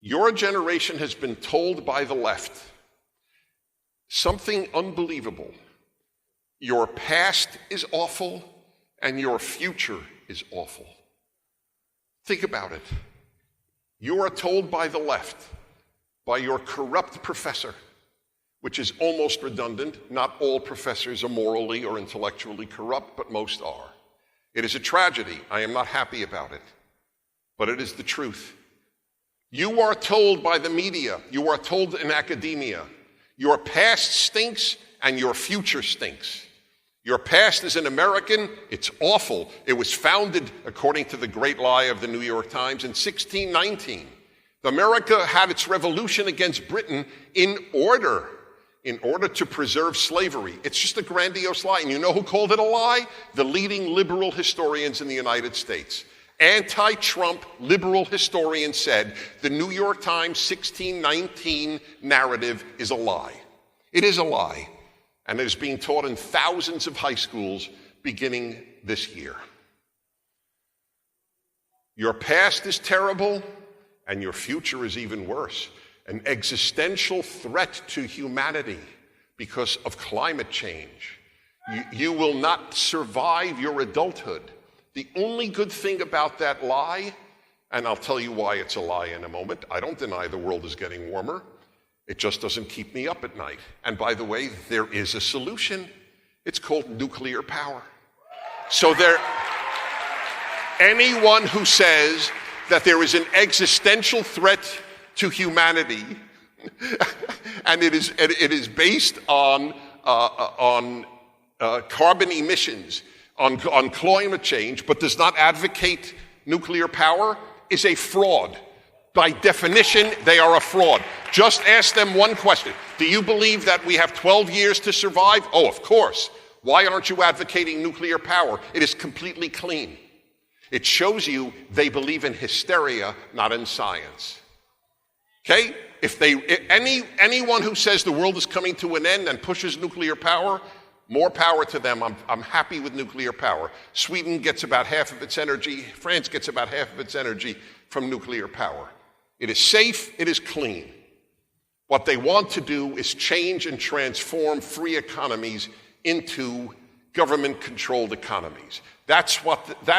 Your generation has been told by the left something unbelievable. Your past is awful and your future is awful. Think about it. You are told by the left, by your corrupt professor, which is almost redundant. Not all professors are morally or intellectually corrupt, but most are. It is a tragedy. I am not happy about it, but it is the truth. You are told by the media, you are told in academia, your past stinks and your future stinks. Your past as an American, it's awful. It was founded, according to the great lie of the New York Times, in 1619. America had its revolution against Britain in order to preserve slavery. It's just a grandiose lie. And you know who called it a lie? The leading liberal historians in the United States. Anti-Trump liberal historians said the New York Times 1619 narrative is a lie. It is a lie, and it is being taught in thousands of high schools beginning this year. Your past is terrible, and your future is even worse. An existential threat to humanity because of climate change. You will not survive your adulthood. The only good thing about that lie, and I'll tell you why it's a lie in a moment. I don't deny the world is getting warmer. It just doesn't keep me up at night. And by the way, there is a solution. It's called nuclear power. So anyone who says that there is an existential threat to humanity, and it is based on carbon emissions, on climate change, but does not advocate nuclear power, is a fraud. By definition, they are a fraud. Just ask them one question. Do you believe that we have 12 years to survive? Oh, of course. Why aren't you advocating nuclear power? It is completely clean. It shows you they believe in hysteria, not in science. Okay? Anyone who says the world is coming to an end and pushes nuclear power, more power to them. I'm happy with nuclear power. Sweden gets about half of its energy. France gets about half of its energy from nuclear power. It is safe. It is clean. What they want to do is change and transform free economies into government-controlled economies. That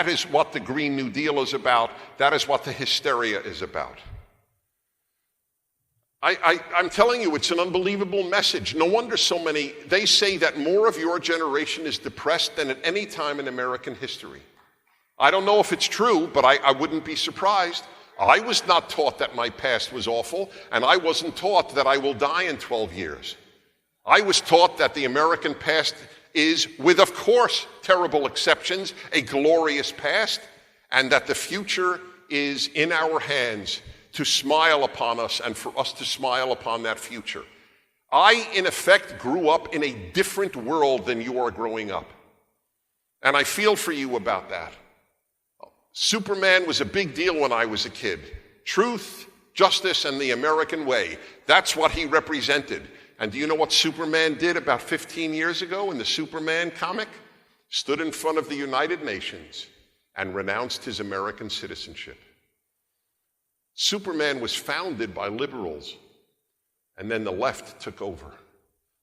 is what the Green New Deal is about. That is what the hysteria is about. I'm telling you, it's an unbelievable message. No wonder so many, they say that more of your generation is depressed than at any time in American history. I don't know if it's true, but I wouldn't be surprised. I was not taught that my past was awful, and I wasn't taught that I will die in 12 years. I was taught that the American past is, with of course terrible exceptions, a glorious past, and that the future is in our hands to smile upon us and for us to smile upon that future. I, in effect, grew up in a different world than you are growing up. And I feel for you about that. Superman was a big deal when I was a kid. Truth, justice, and the American way. That's what he represented. And do you know what Superman did about 15 years ago in the Superman comic? Stood in front of the United Nations and renounced his American citizenship. Superman was founded by liberals, and then the left took over.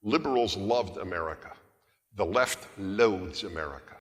Liberals loved America. The left loathes America.